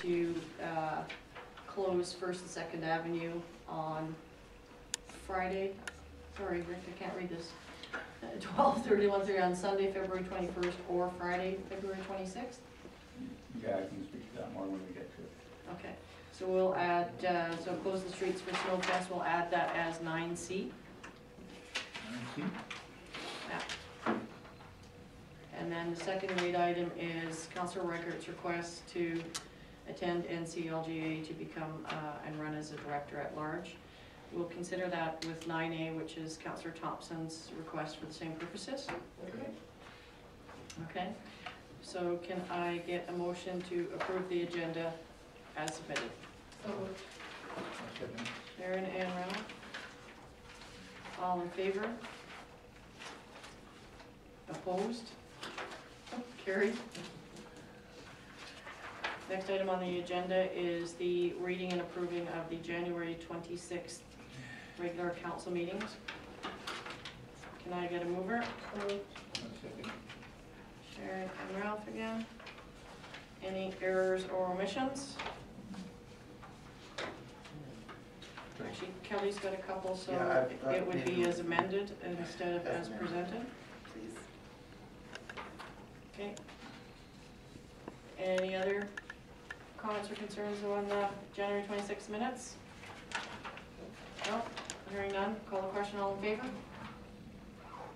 to close First and Second Avenue on Friday, sorry Rick, I can't read this, 12:30, 1:30 on Sunday, February 21st, or Friday, February 26th? Yeah, I can speak to that more when we get to it. Okay, so we'll add, so close the streets for Snow Fest, we'll add that as 9C. 9C? Yeah. And then the second lead item is Councillor Reichert's request to attend NCLGA to become and run as a director at large. We'll consider that with 9A, which is Councillor Thompson's request for the same purposes. Okay. Okay, so can I get a motion to approve the agenda as submitted? Sharon and Ralph? All in favor? Opposed? Carried. Next item on the agenda is the reading and approving of the January 26th regular council meetings. Can I get a mover? Sharon and Ralph again. Any errors or omissions? Actually, Kelly's got a couple, so yeah, it would be as amended instead of as presented. Please. Okay. Any other comments or concerns on the January 26th minutes? No? Hearing none, call the question, all in favor?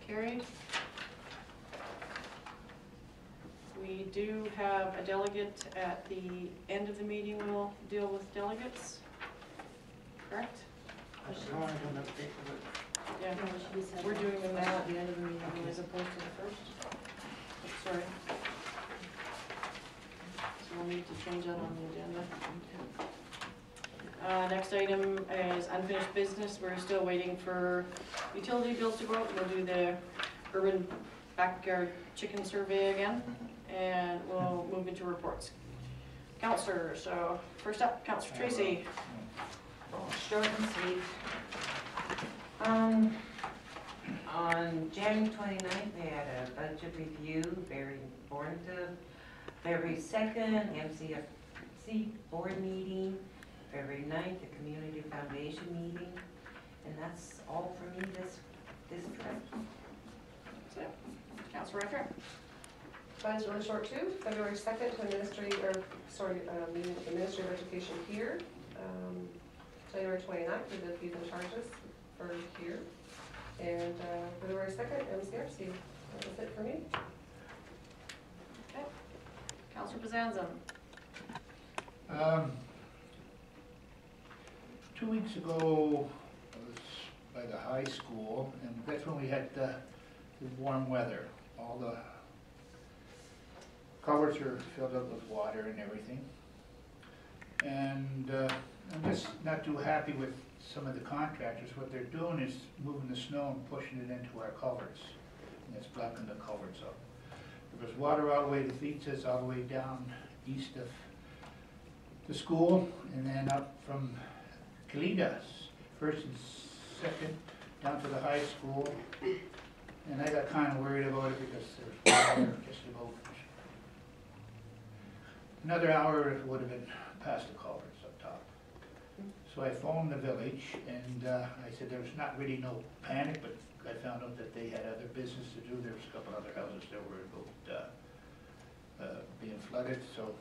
Carried. We do have a delegate at the end of the meeting. We'll deal with delegates, correct? Yeah, we're doing them now at the end of the meeting as opposed to the first. Sorry. So we'll need to change that on the agenda. Next item is unfinished business. We're still waiting for utility bills to go out. We'll do the urban backyard chicken survey again, and we'll move into reports. Councillor, so first up, Councillor Tracy. Short and sweet. On January 29th, we had a budget review, very informative. February 2nd, MCFC board meeting. February 9th, the community foundation meeting. And that's all for me this trip. That's it. Councillor Reichert. Mine's really short too. February 2nd to Ministry of Education here. January 29th, we did fees and charges for here. And February 2nd, MCRC. That was it for me. Okay. Councillor Pazanza. 2 weeks ago, I was by the high school, and that's when we had the warm weather. All the culverts are filled up with water and everything. And I'm just not too happy with some of the contractors. What they're doing is moving the snow and pushing it into our culverts. And it's blocking the culverts up. There was water all the way to Feetses, all the way down east of the school, and then up from Kalidas, first and second, down to the high school. And I got kind of worried about it because there was water just about another hour. It would have been past the culverts up top. So I phoned the village, and I said there was not really no panic, but I found out that they had other business to do. There was a couple other houses that were about being flooded, so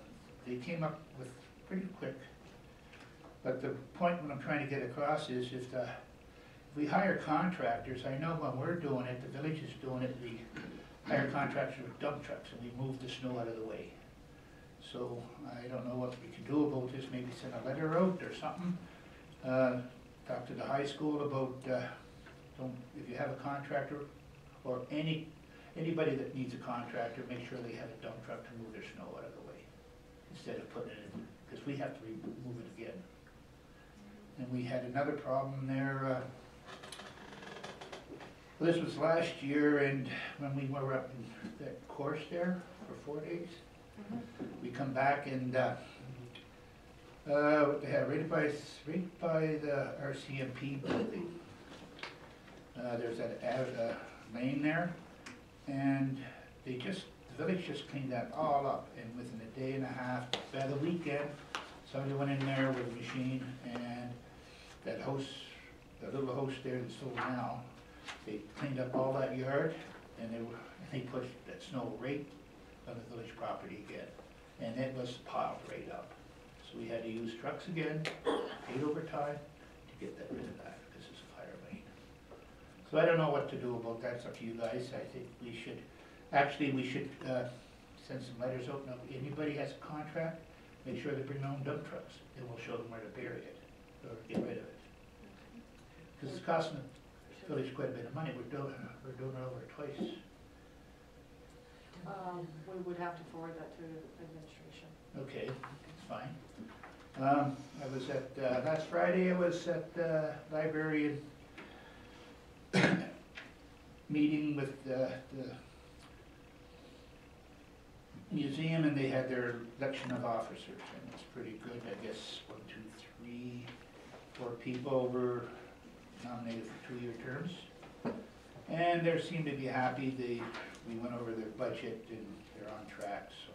they came up with pretty quick. But the point what I'm trying to get across is if we hire contractors, I know when we're doing it, the village is doing it, we hire contractors with dump trucks and we move the snow out of the way. So I don't know what we can do about this, maybe send a letter out or something. Talk to the high school about, if you have a contractor or anybody that needs a contractor, make sure they have a dump truck to move their snow out of the way instead of putting it in, because we have to remove it again. And we had another problem there. Well, this was last year, and when we were up in that course there for 4 days, we come back and what they have right by the RCMP building. There's that lane there, and they just the village just cleaned that all up, and within a day and a half, by the weekend, somebody went in there with a machine, and that house, that little house there that's sold now, they cleaned up all that yard, and they pushed that snow right on the village property again, and it was piled right up. So we had to use trucks again, paid overtime to get that rid of that, because it's a fire lane. So I don't know what to do about that, it's up to you guys. I think we should, we should send some letters out. Now, if anybody has a contract, make sure they bring their own dump trucks, and we'll show them where to bury it, or get rid of it. Because it's costing the village quite a bit of money, we're doing it over twice. We would have to forward that to administration. Okay, that's fine. I was at, last Friday, I was at the library and meeting with the museum, and they had their election of officers, and it's pretty good. I guess 1, 2, 3, 4 people were nominated for 2-year terms. And they seemed to be happy. We went over their budget, and they're on track, so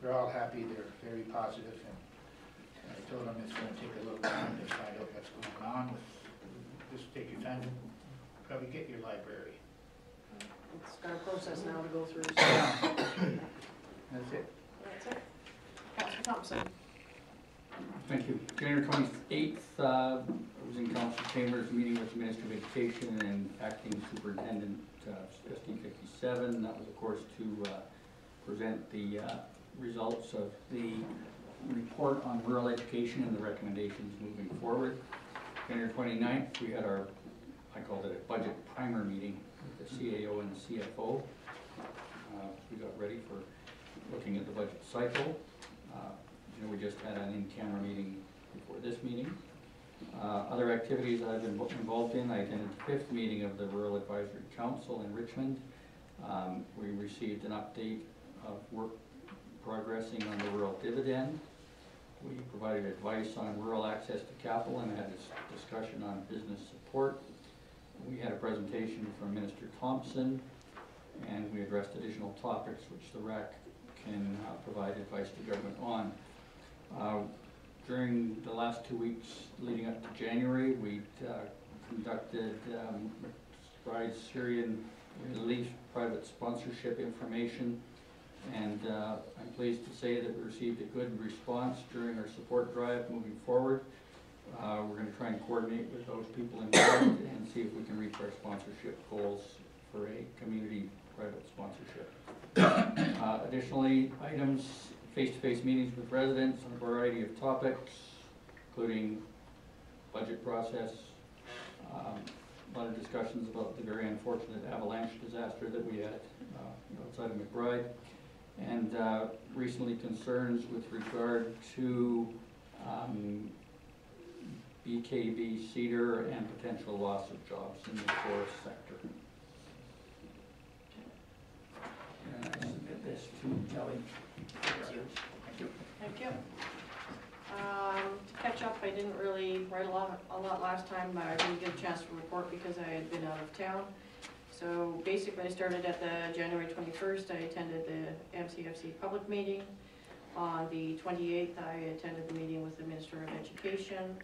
they're all happy. They're very positive, and I told them it's gonna take a little time to find out what's going on with, just take your time and probably get your library. It's got a process now to go through. So That's it. that's it. Councilor Thompson. Thank you. January 28th, I was in council chambers meeting with the Minister of Education and acting superintendent, Trustee 57. That was, of course, to present the results of the report on rural education and the recommendations moving forward. January 29th, we had our, I called it a budget primer meeting with the CAO and the CFO. We got ready for looking at the budget cycle. We just had an in-camera meeting before this meeting. Other activities I've been involved in, I attended the 5th meeting of the Rural Advisory Council in Richmond. We received an update of work progressing on the rural dividend. We provided advice on rural access to capital and had a discussion on business support. We had a presentation from Minister Thompson, and we addressed additional topics which the RAC can provide advice to government on. During the last 2 weeks leading up to January, we conducted McBride Syrian Relief private sponsorship information, and I'm pleased to say that we received a good response during our support drive moving forward. We're going to try and coordinate with those people involved and see if we can reach our sponsorship goals for a community private sponsorship. Additionally, items, face-to-face meetings with residents on a variety of topics, including budget process, a lot of discussions about the very unfortunate avalanche disaster that we had outside of McBride, and recently concerns with regard to BKB Cedar and potential loss of jobs in the forest sector. And I submit this to Kelly. Thank you. Thank you. To catch up, I didn't really write a lot last time, but I didn't get a chance to report because I had been out of town. So basically I started at the January 21st, I attended the MCFC public meeting. On the 28th, I attended the meeting with the Minister of Education.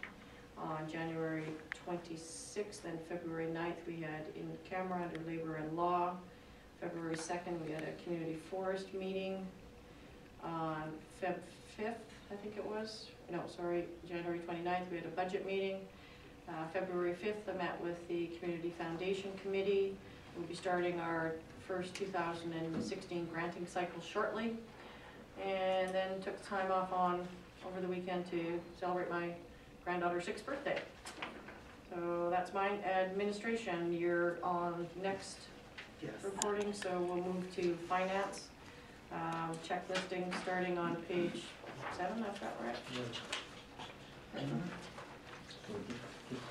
On January 26th and February 9th, we had in camera under labor and law. February 2nd, we had a community forest meeting. On Feb 5th, I think it was, no, sorry, January 29th, we had a budget meeting. February 5th, I met with the Community Foundation Committee. We'll be starting our first 2016 granting cycle shortly. And then took time off over the weekend to celebrate my granddaughter's 6th birthday. So that's my administration. You're on next reporting, so we'll move to finance. Checklisting starting on page 7, I've got right. So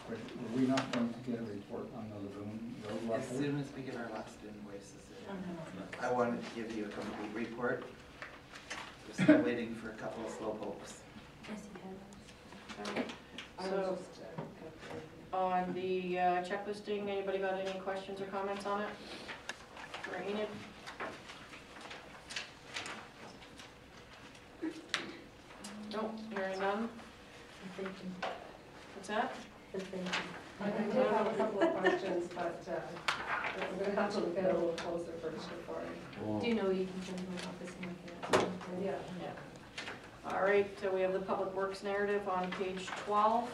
were we not going to get a report on the lagoon road? As soon as we get our last invoices in. I wanted to give you a complete report. We're still waiting for a couple of slow pokes. So, on the checklisting, anybody got any questions or comments on it? For Enid? Hearing none? What's that? I do have a couple of questions, but I'm gonna have to look at it a little closer first before I. Do you know you can come to my office and look at it? Yeah. Yeah. All right, so we have the Public Works narrative on page 12.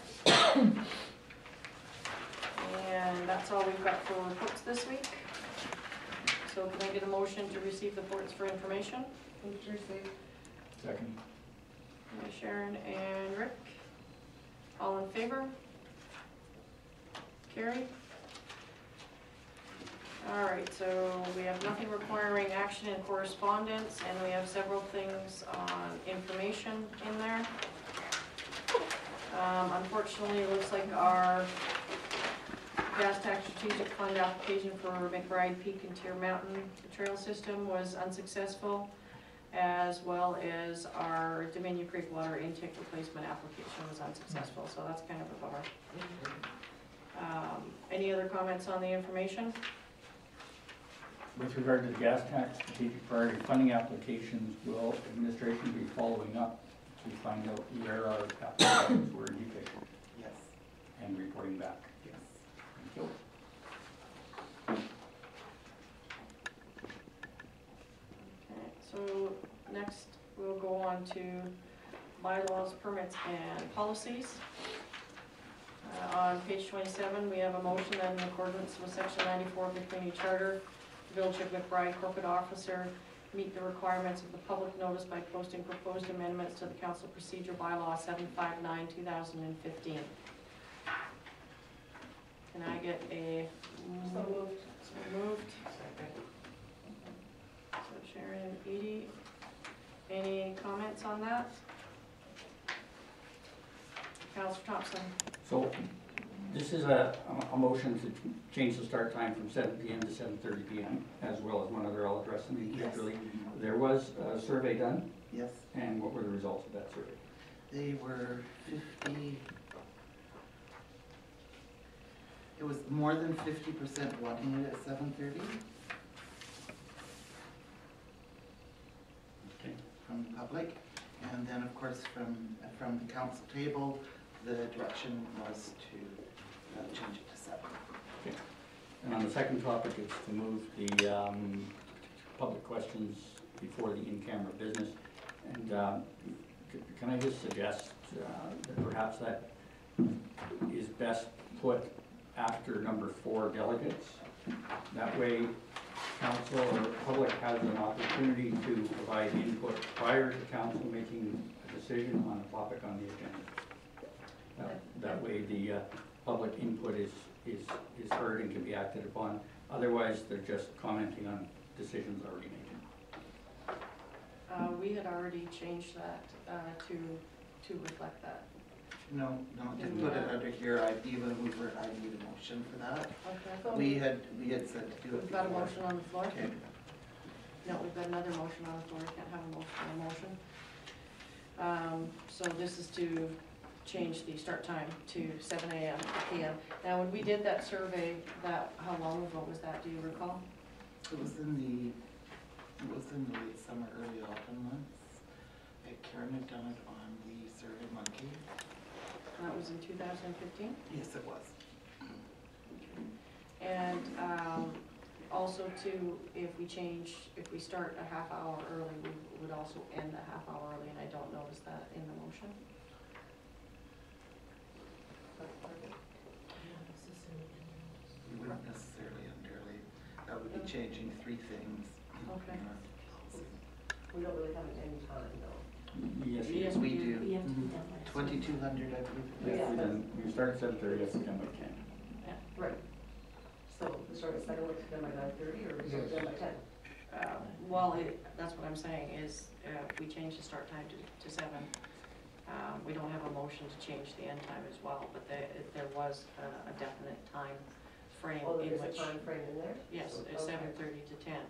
And that's all we've got for reports this week. So can I get a motion to receive the reports for information? Move to receive. Second. Sharon and Rick. All in favor? Carried. All right, so we have nothing requiring action and correspondence, and we have several things on information in there. Unfortunately, it looks like our gas tax strategic fund application for McBride Peak and Tier Mountain Trail System was unsuccessful, as well as our Dominion Creek water intake replacement application was unsuccessful, so that's kind of a bummer. Any other comments on the information? With regard to the gas tax strategic priority funding applications, will administration be following up to find out where our applications were deficient Yes, and reporting back? yes. Thank you. Okay, so next we'll go on to bylaws, permits, and policies. On page 27, we have a motion that in accordance with section 94 of the Community Charter, the Village of McBride corporate officer meet the requirements of the public notice by posting proposed amendments to the council procedure bylaw 759/2015. Can I get a So moved. so moved? So Sharon and Edie, any comments on that? Councilor Thompson? So this is a motion to change the start time from 7 PM to 7:30 PM, as well as one other I'll address individually. There was a survey done, Yes, and what were the results of that survey? they were 50, it was more than 50% wanting it at 7:30 Okay. from the public. And then, of course, from the council table, the direction was to change it to 7. Okay. And on the second topic, it's to move the public questions before the in-camera business. And can I just suggest that perhaps that is best put after number 4, delegates? That way, council or the public has an opportunity to provide input prior to council making a decision on a topic on the agenda. That way, the public input is heard and can be acted upon. Otherwise, they're just commenting on decisions already made. We had already changed that to reflect that. No, just put it under here, I need a motion for that. Okay. We had said to do it We've got a before. motion on the floor? Okay, No, we've got another motion on the floor, we can't have a motion on a motion. So this is to change the start time to 7 AM PM. Now, when we did that survey, how long ago was that, do you recall? it was in the late summer, early autumn months. Karen had done it on the Survey Monkey. That was in 2015? Yes, it was. And also too, if we start a half hour early, we would also end a half hour early, and I don't notice that in the motion. We wouldn't necessarily end early. That would be changing 3 things. Okay. We don't really have an end time though. Yes, Yes, We do. We have to be Mhm. done by 2200, I believe. Yes, Yeah. we done, we start at 7:30, that's done by 10. Right. So we start at 7, we're done by 9:30, or we start done by 10? Well, that's what I'm saying, is if we change the start time to 7, we don't have a motion to change the end time as well, but there was a definite time frame Oh, in there's a which, time frame in there? yes, So- it's okay. 7:30 to 10.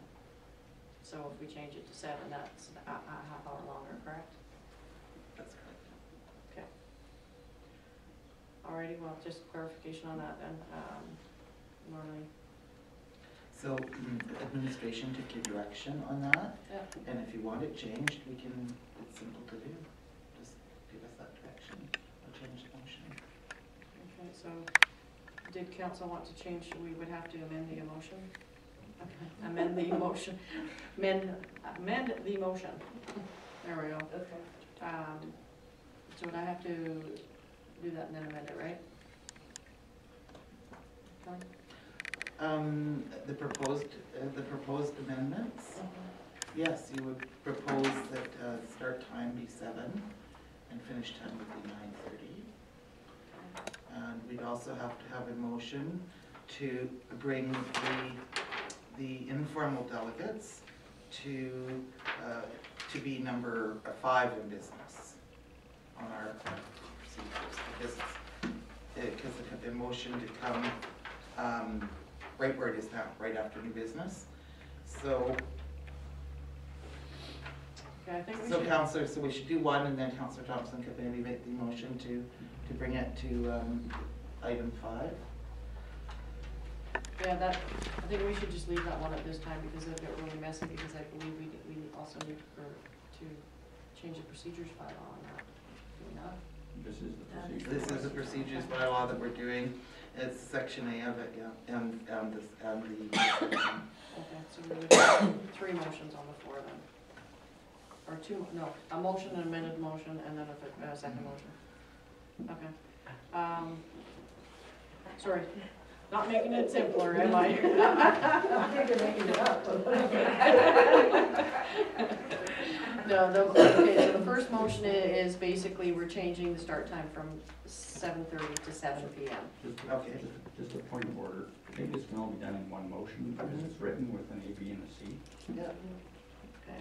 So if we change it to 7, that's a half hour longer, correct? That's correct. Alrighty, well, just clarification on that then, Marlene. So administration took your direction on that, Yeah. and if you want it changed, it's simple to do. Just give us that direction. did council want to change, we would have to amend the motion? Okay, amend the motion, amend the motion. There we go. Okay. So would I have to do that and then amend it, right? Okay. The proposed amendments, yes, you would propose that start time be 7 and finish time would be 9:30. And we'd also have to have a motion to bring the informal delegates to be number 5 in business on our procedures, because the motion to come right where it is now, right after new business. So, Okay, I think we so should. Councillor, so we should do one, and then Councillor Thompson could maybe make the motion to bring it to item 5. Yeah, I think we should just leave that one at this time because it'll get really messy, because I believe we also need to change the procedures bylaw on that. Do we not? This is the procedure. This is the procedures bylaw that we're doing. It's section A of it, yeah, and the. Okay, so we would have 3 motions on the floor then. Or 2, no, a motion, an amended motion, and then a second motion. Okay. Sorry, not making it simpler, am I? I think you're making it up. No, okay, so the first motion is basically we're changing the start time from 7:30 to 7 PM. Okay. Just a point of order. I think this can all be done in one motion because it's written with an A, B, and a C. Yeah. Okay.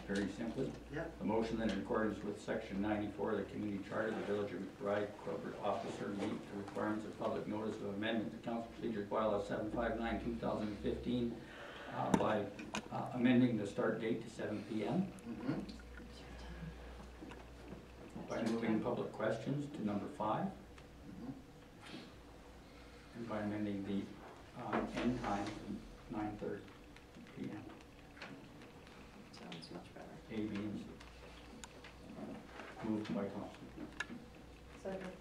Very simply. Yeah. The motion that in accordance with section 94 of the community charter, the village of McBride corporate officer meet the requirements of public notice of amendment to council procedures bylaw 759/2015 by amending the start date to 7 PM. Mhm. By moving public questions to number 5, Mhm. and by amending the end time to 9:30 PM, Sounds much better. A, B, and C. Moved by Thompson. Second.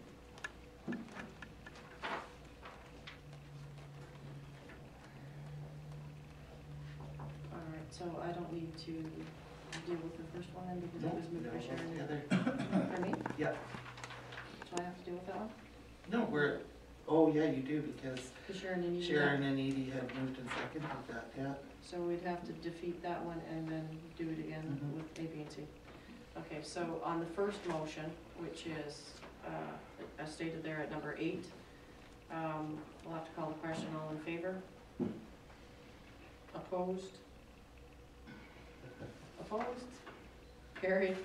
All right, so I don't need to deal with the first one then because it was moved by No, Sharon. the other. For me? Yeah. Do I have to deal with that one? No, oh yeah, you do, because Because Sharon and you. Sharon and Edie had moved and seconded that, yeah. So we'd have to defeat that one and then do it again Mhm. with A, B, and C. Okay, so on the first motion, which is, as stated there at number 8, we'll have to call the question. All in favor? Opposed? Opposed? Carried.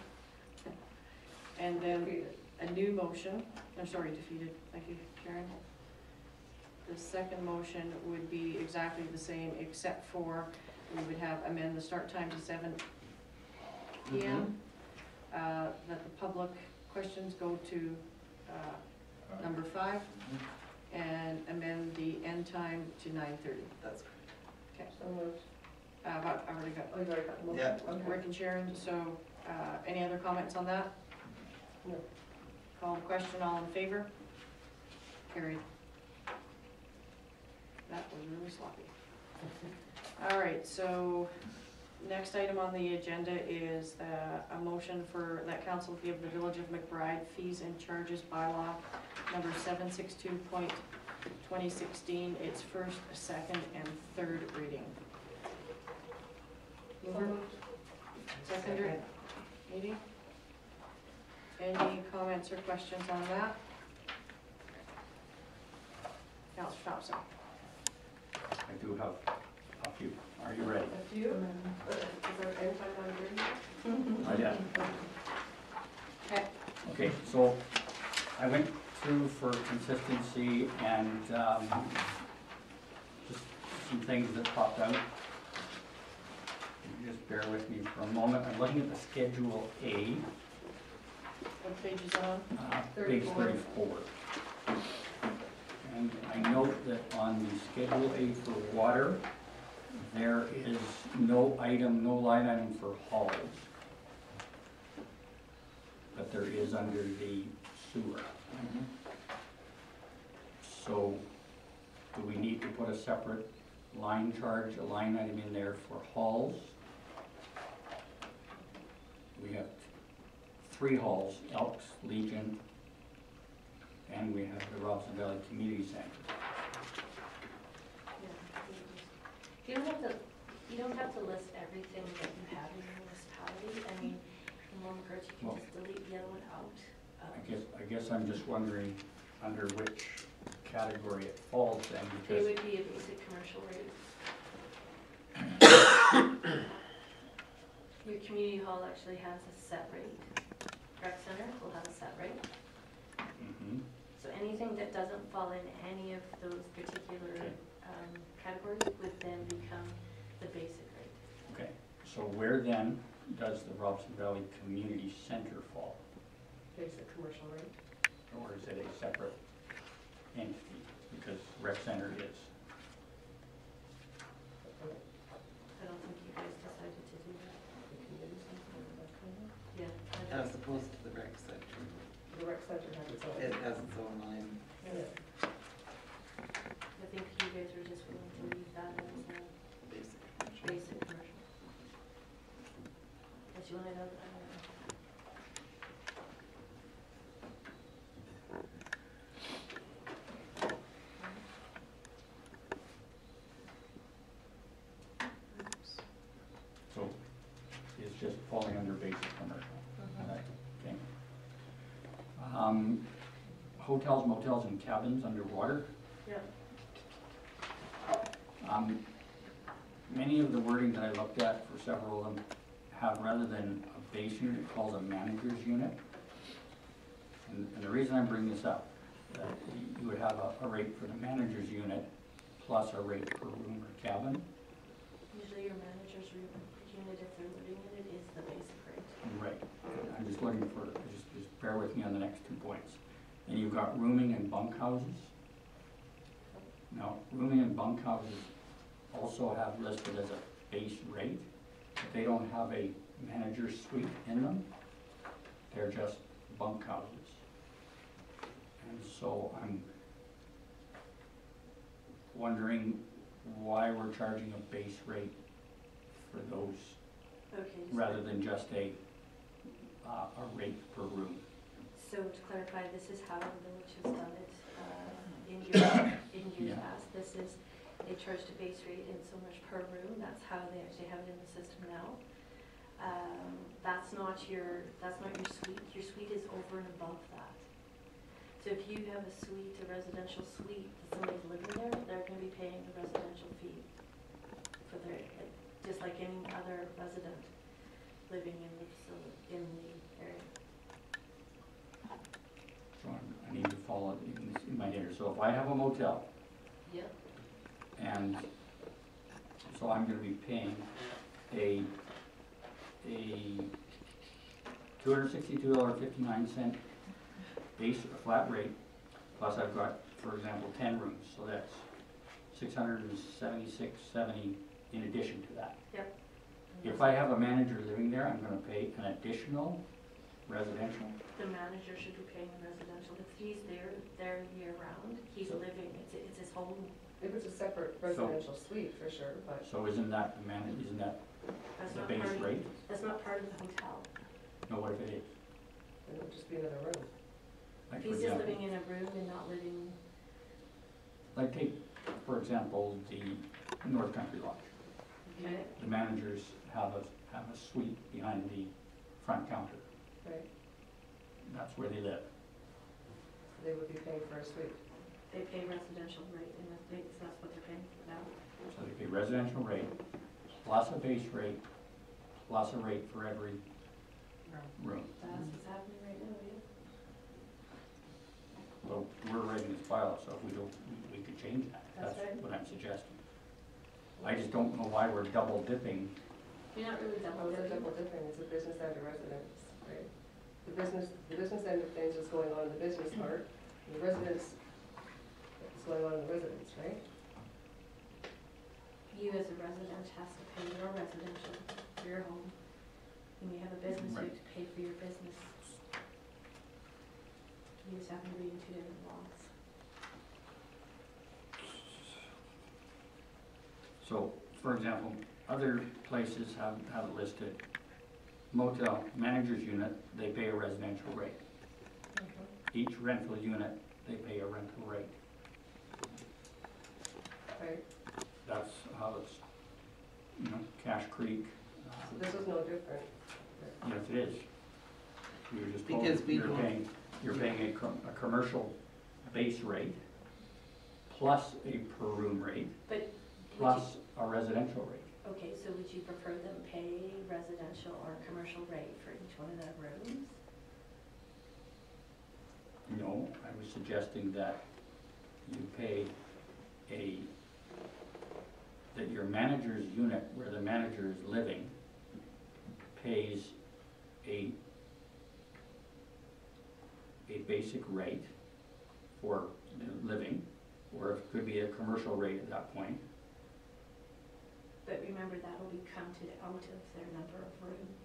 And then a new motion, I'm sorry, defeated, thank you, Sharon. The second motion would be exactly the same, except for we would have amend the start time to 7 PM. That the public questions go to number 5, and amend the end time to 9:30. That's So moved. I've already got Oh, you've already got the motion? Yeah. Okay. Rick and Sharon, so any other comments on that? No. Call the question, all in favor? Carried. That was really sloppy. All right, so next item on the agenda is a motion for that council give the Village of McBride fees and charges bylaw number 762.2016 its first, second, and third reading. Mover? Seconder? Edie? Any comments or questions on that? Councilor Thompson? I do have a few. Are you ready? Do you? Is there any time on your? Yeah. Okay. Okay, so I went through for consistency and just some things that popped out. Just bear with me for a moment. I'm looking at the Schedule A, What page is it on? page 34. 34. And I note that on the Schedule A for water, there is no line item for hauls. But there is under the sewer. So, do put a separate line charge, a line item in there for halls. We have 3 halls, Elks, Legion, and we have the Robson Valley Community Center. You don't have to list everything that you have in your municipality. I mean, in one regard, you can Well, just delete the other one out. I guess I'm just wondering under which category it falls then, It because, would be a basic commercial rate. Your community hall actually has a set rate. Rec center will have a set rate. Mhm. So anything that doesn't fall in any of those particular Okay. categories would then become the basic rate. Okay, so where then does the Robson Valley Community Center fall? Basic commercial rate. Or is it a separate entity? Because rec center is. I don't think you guys decided to do that. Yeah. I As don't- opposed to the rec center. The rec center has its own. It has its own line. Yeah. I think you guys were just willing to leave that as a Basic commercial. basic commercial. But you wanted to, I don't know. So it's just falling under basic commercial. Alright, okay. Hotels, motels, and cabins underwater. Yeah. Many of the wording that I looked at for several of them have, rather than a base unit, it calls a manager's unit. And the reason I'm bringing this up, that you would have a rate for the manager's unit plus a rate per room or cabin. Usually your manager's unit, if they're living in it, is the basic rate. Right. I'm just looking for, just bear with me on the next 2 points. And you've got rooming and bunkhouses. Now, rooming and bunkhouses also have listed as a base rate, but they don't have a manager's suite in them. They're just bunkhouses. And so I'm wondering why we're charging a base rate for those Okay. rather than just a rate per room. So to clarify, this is how the village has done it in years Yeah. past. This is, they charged a base rate and so much per room. That's how they actually have it in the system now. That's not your suite. Your suite is over and above that. So if you have a suite, a residential suite, that somebody's living there, they're gonna be paying the residential fee for their, just like any other resident living in the facility, in the area. So I need to follow it in my head. So if I have a motel, Yep. and so I'm gonna be paying a $262.59 base flat rate, plus I've got, for example, 10 rooms, so that's $676.70 in addition to that. Yep. If I have a manager living there, I'm gonna pay an additional residential. The manager should be paying the residential. If he's there year round, he's So- living, it's his home. If it's a separate residential suite, for sure, but So isn't that isn't that That's the not base part of, rate? that's not part of the hotel. No, what if it is? it would just be another room. Like, If for he's just example, living in a room and not living, like take, for example, the North Country Lodge. okay, The managers have a suite behind the front counter. Right. That's where they live. They would be paying for a suite. they pay residential rate, and that's what they're paying for now. So they pay residential rate, plus a base rate, plus a rate for every room. That's what's happening right now, yeah. So we're writing this bylaw, so if we don't, we could change that. That's right. what I'm suggesting. I just don't know why we're double dipping. You're not really How is it double dipping? It's a business and a residence, right? The business end of things is going on in the business part, and the residence is going on in the residence, right? You as a resident has to pay your residential for your home. When you have a business, you Right. have to pay for your business. You just happen to be in two different laws. So, for example, other places have it listed, motel manager's unit, they pay a residential rate. Each rental unit, they pay a rental rate. Right, That's how it's, you know, Cash Creek. so this is no different. Yes, it is. You're just told Because we don't- you're paying a commercial base rate plus a per room rate But would plus a residential rate. you, okay, so would you prefer them pay residential or commercial rate for each one of their rooms? No, I was suggesting that you pay that your manager's unit, where the manager is living, pays a basic rate for living, or it could be a commercial rate at that point. But remember, that will be counted out of their number of rooms.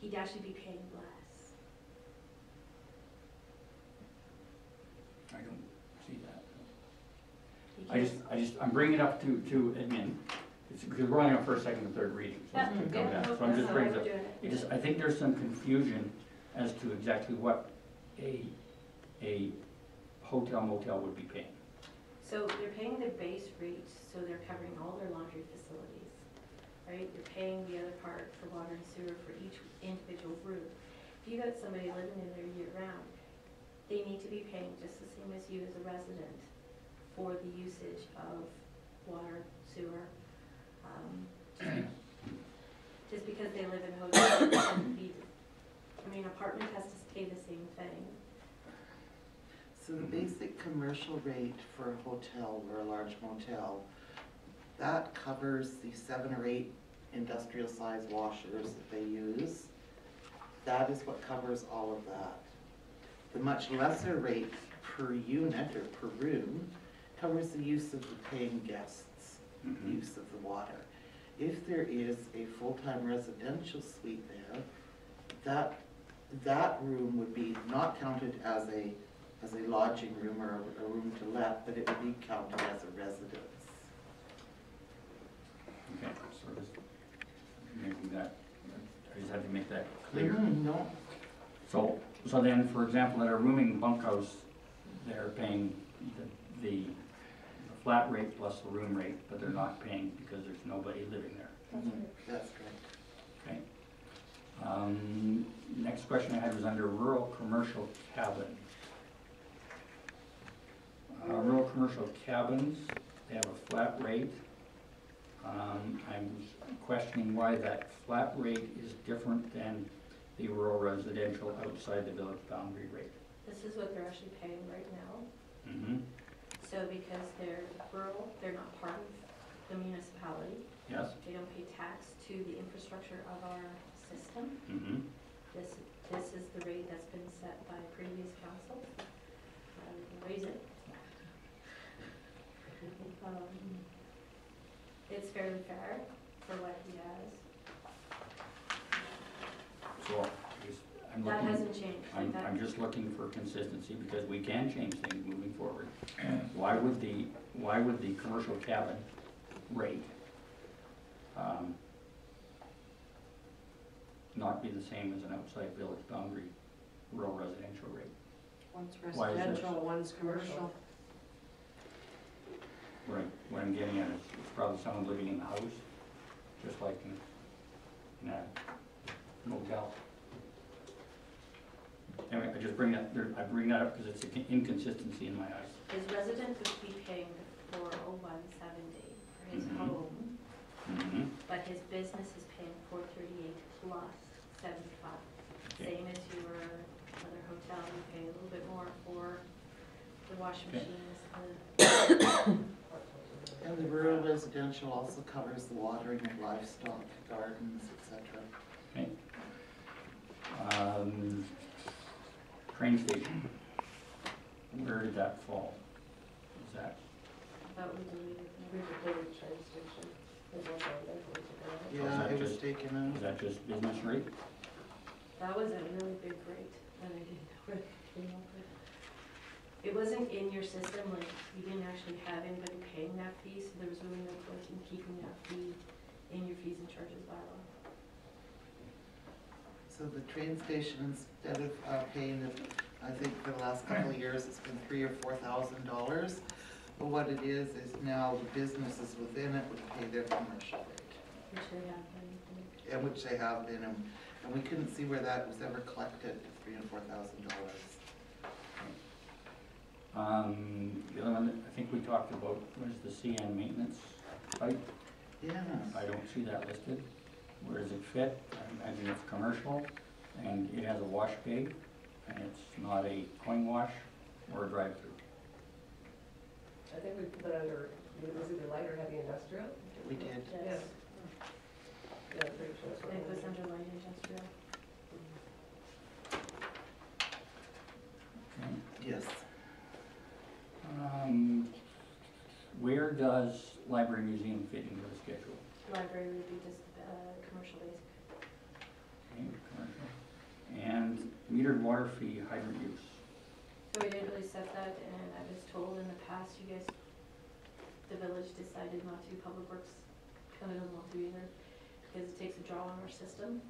He'd actually be paying less. I don't see that. Because I'm bringing it up to admin, it's because we're only on first, second, and third reading, so Yeah, it's gonna come yeah, down. no, So I'm just that's bringing how it we're up. doing it. It just, I think there's some confusion as to exactly what a hotel motel would be paying. So they're paying their base rate, so they're covering all their laundry facilities, right? You're paying the other part for water and sewer for each individual room. If you got somebody living in there year round, they need to be paying just the same as you as a resident for the usage of water, sewer. Just because they live in a hotel, it doesn't be, I mean, apartment has to pay the same thing. So the basic commercial rate for a hotel or a large motel, that covers the 7 or 8 industrial size washers that they use. That is what covers all of that. The much lesser rate per unit or per room covers the use of the paying guests, use of the water. If there is a full-time residential suite there, that room would be not counted as a lodging room or a room to let, but it would be counted as a residence. Okay, so just making that, I just had to make that clear. No. So then, for example, at a rooming bunkhouse, they're paying the flat rate plus the room rate, but they're not paying because there's nobody living there. That's correct. Okay. Next question I had was under rural commercial cabin. Rural commercial cabins, they have a flat rate. I'm questioning why that flat rate is different than the rural residential outside the village boundary rate. This is what they're actually paying right now. Mm-hmm. So because they're rural, they're not part of the municipality. Yes? They don't pay tax to the infrastructure of our system. Mm-hmm. This is the rate that's been set by previous council. Raise it. It's fairly fair for what he has. So I'm That looking, hasn't changed. Like that. I'm just looking for consistency because we can change things moving forward. Why would the commercial cabin rate not be the same as an outside village boundary rural residential rate? One's Why is that? residential, one's commercial. Right, what I'm getting at is it's probably someone living in the house, just like in a motel. Anyway, I just bring that, I bring that up because it's an inconsistency in my eyes. His resident would be paying the 40170 for his Mhm. home, Mm-hmm. but his business is paying 438 plus 75. Okay. Same as your other hotel, you pay a little bit more for the washing Okay. machines. And the rural residential also covers the watering of livestock, gardens, etc. Okay. Train station, where did that fall? Is that, That we deleted. We deleted train station. It was on there, we took it out. Yeah, that it was just- taken is out. that just business rate? That was a really big rate that I didn't know where it came up with. It wasn't in your system, like, you didn't actually have anybody paying that fee, so there was really no point in keeping that fee in your fees and charges bylaw. So the train station, instead of paying it, I think for the last couple of years, it's been $3,000 or $4,000. But what it is now the businesses within it would pay their commercial rate. Which they have been. And which they have been, and we couldn't see where that was ever collected, $3,000 and $4,000. The other one, I think we talked about, was the CN maintenance pipe. Yeah. I don't see that listed. Where does it fit? I imagine it's commercial, and it has a wash bay, and it's not a coin wash or a drive-through. I think we put it under, was it either light or heavy industrial? We did. Yes, Yeah, I'm pretty sure that's what it it was was. under light industrial. Okay. Yes. Where does library museum fit into the schedule? Library would be just, commercial basic. Okay, commercial. And metered water fee hydrant use. So we didn't really set that, and I was told in the past, you guys, the village decided not to, Public Works kind of doesn't want to either, because it takes a draw on our system.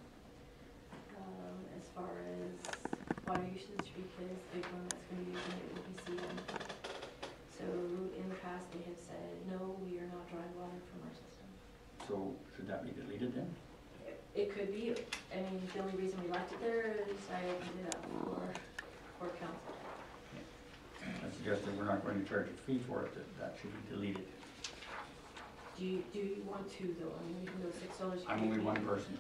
As far as water usage, because the one that's gonna be using it would be CN. So in the past, they have said, no, we are not drawing water from our system. So should that be deleted then? It could be, I mean, the only reason we left it there is I opened it up for council. I suggested we're not going to charge a fee for it, that should be deleted. Do you want to though? I mean, we can go $6. I'm only one person.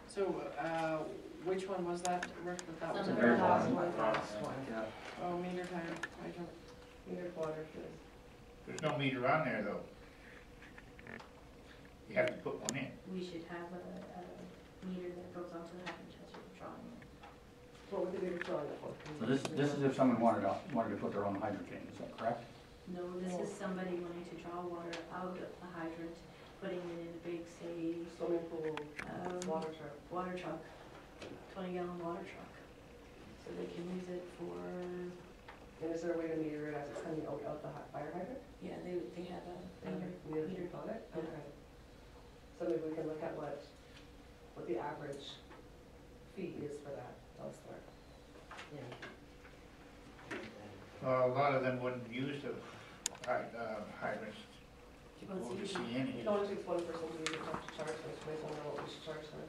So, which one was that, Rick, that was? Some a- of the last one. one. Yeah. Oh, meter time, I don't, Metered water fee. There's no meter on there, though. You have to put one in. We should have a meter that goes onto the hydrant tester drawing it. What would the meter drawing it for? So this is if someone wanted to put their own hydrant in, is that correct? No, this is somebody wanting to draw water out of the hydrant, putting it in a big, say, Swimming pool, water truck. water truck, 20-gallon water truck. So they can use it for, And is there a way to meter it as it's coming out of the fire hydrant? yeah, they have a meter. Meter on it? Yeah. Okay. So maybe we can look at what the average fee is for that elsewhere. Well, a lot of them wouldn't use the hydrants. Well, Or it's see usually- any. It only takes one person to use it, not to charge them, so we don't know what we should charge them.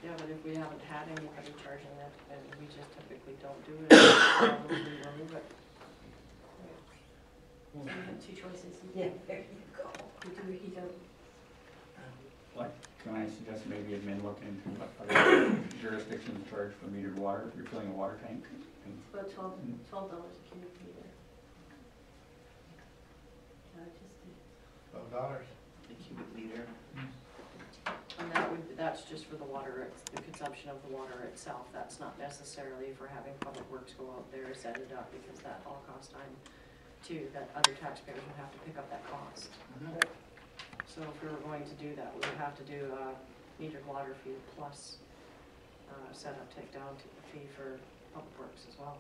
yeah, but if we haven't had anybody charging it, and we just typically don't do it, probably remove it. So you have two choices. Yeah, there you go. You do or you don't. What, can I suggest maybe admin look into what other jurisdictions charge for metered water if you're filling a water tank? And It's about $12 a cubic meter. Just $12. The cubic meter. And that's just for the water, the consumption of the water itself, that's not necessarily for having Public Works go out there and set it up, because that all costs time too, that other taxpayers would have to pick up that cost. Mhm. So if we were going to do that, we would have to do a metered water fee plus setup, take down fee for Public Works as well.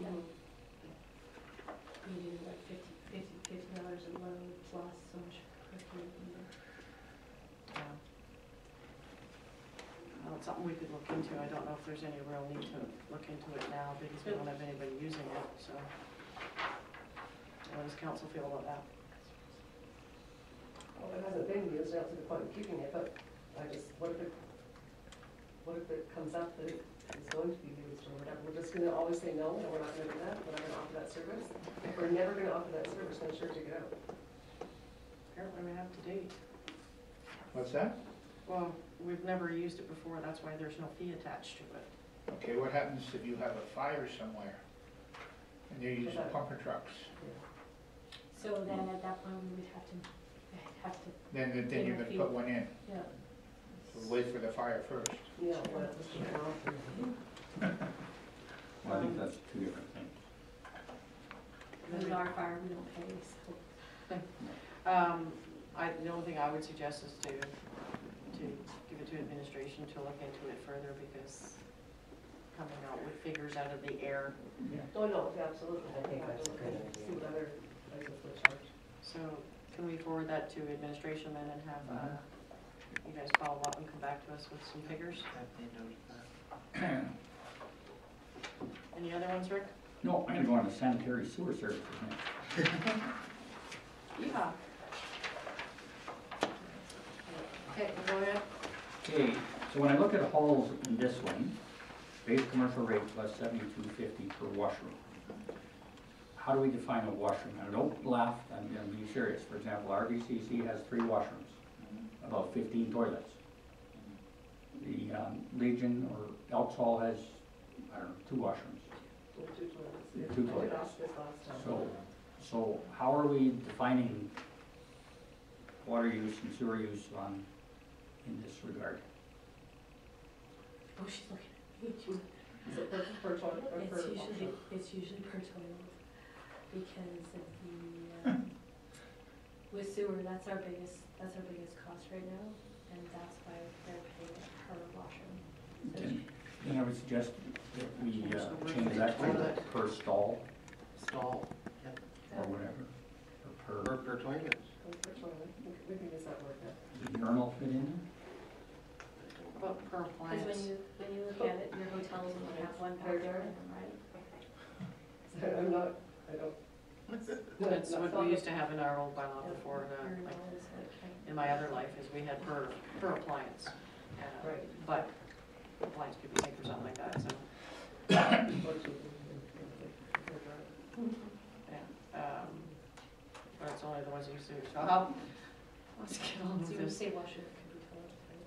Yeah. You do like $50 a load plus so much per cubic meter. Well, it's something we could look into, I don't know if there's any real need to look into it now, because we don't have anybody using it, so. What does council feel about that? Well, it hasn't been used, I don't see the point in keeping it, but I just, what if it comes up that it's going to be used or whatever? We're just gonna always say no, and we're not gonna do that, we're not gonna offer that service? If we're never gonna offer that service, then sure, take it out. Apparently we have to date. What's that? Well, we've never used it before, that's why there's no fee attached to it. Okay, what happens if you have a fire somewhere and they're using pumper trucks? So then at that point, we would have to, Then you're gonna put one in. yeah. So wait for the fire first. Yeah, well, that's just turn off. Well, I think that's two different things. With our fire, we don't pay, so. the only thing I would suggest is to give it to administration to look into it further, because coming out with figures out of the air. Oh, no, yeah, absolutely. I think that's a good idea. See what other places would charge. So can we forward that to administration then and have, you guys follow up and come back to us with some figures? Have they noted that? Any other ones, Rick? No, I'm gonna go on to sanitary sewer services next. Yeehaw. Okay, go ahead. Okay, so when I look at halls in this one, base commercial rate plus $72.50 per washroom. How do we define a washroom? Now, don't laugh, I'm gonna be serious. For example, RBCC has 3 washrooms, about 15 toilets. The Legion or Elks Hall has, I don't know, 2 washrooms. 2 toilets. Yeah. 2 toilets. We asked this last time. So how are we defining water use and sewer use in this regard? Oh, she's looking at me. She's- Is it per toilet or per washroom? It's usually per toilet, because of with sewer, that's our biggest cost right now, and that's why they're paying it per washroom. So Then I would suggest that we change that to per stall Stall, yep, or whatever, or per, per, per toilet. Per toilet, we can use that word now. does the urinal fit in About per Because appliance. when you look at it, your hotels only have one bathroom, right? I'm not, I don't. That's what we used to have in our old bylaw before, like, Urinal is like, in my other life, is we had per appliance. Right. But appliance could be big or something like that, so, yeah. But it's only the ones you use, so let's get on so with you would this. say washroom could be toilet, right?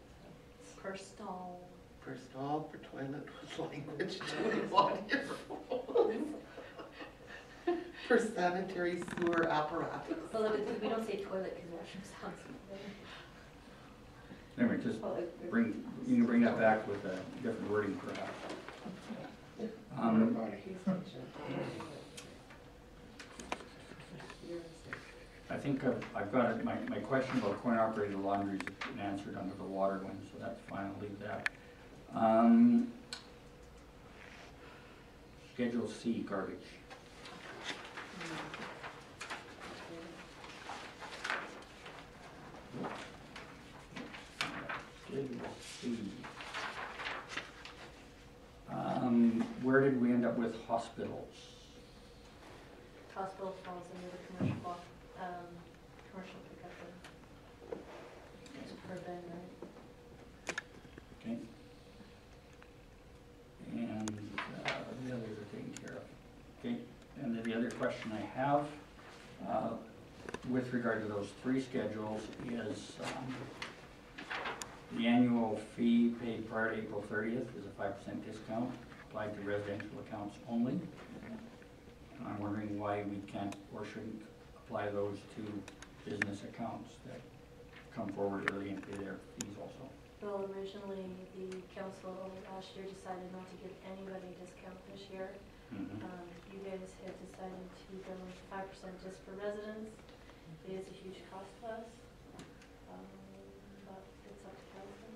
So per stall. Per stall, per toilet, what language do we want here? Per sanitary sewer apparatus. Well, we don't say toilet because washroom sounds. Anyway, just you can bring that back with a different wording perhaps. I think I've got it, my question about coin-operated laundries has been answered under the water one, so that's fine, I'll leave that. Schedule C, garbage. Schedule C. Where did we end up with hospitals? Hospital falls under the commercial pickup. It's per bed, right? Okay. And the others are taken care of. Okay, and then the other question I have with regard to those 3 schedules is the annual fee paid prior to April 30th is a 5% discount applied to residential accounts only. And I'm wondering why we can't or shouldn't apply those to business accounts that come forward early and pay their fees also. Well, originally, the council last year decided not to give anybody a discount this year. You guys have decided to go with 5% just for residents. It is a huge cost to us, but it's up to council.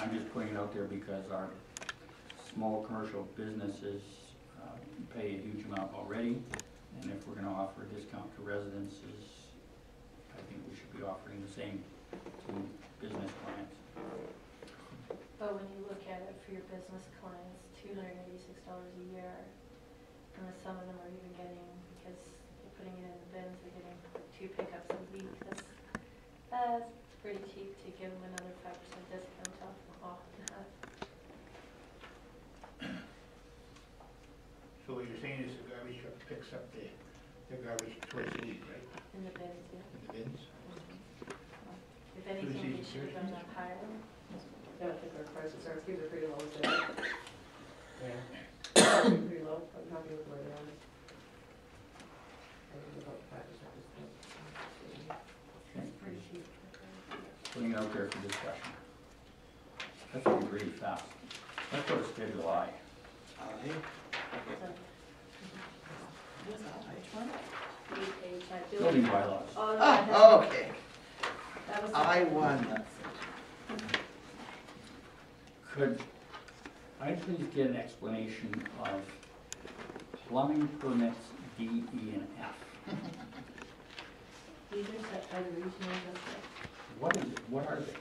I'm just putting it out there because our small commercial businesses pay a huge amount already, and if we're gonna offer a discount to residences, I think we should be offering the same to business clients. But when you look at it for your business clients, $286 a year, and some of them are even getting, because they're putting it in the bins, they're getting 2 pickups a week. That's pretty cheap to give them another 5% discount off that. So what you're saying is the garbage truck picks up the garbage twice a week, right? In the bins, yeah. In the bins? If anything, they should have done that higher. Yeah, I think our prices are, these are pretty low, so Yeah. pretty low, I'm happy with where they are. I think it's about 5% discount. Okay, Pretty cheap. putting it out there for discussion. That's going really fast. Let's go to Schedule I. So, Which one? page, building bylaws. Oh, no, Oh, okay, that was. I won, that's it. Could I please get an explanation of plumbing permits D, E, and F? These are set by the regional district. What is it, what are they?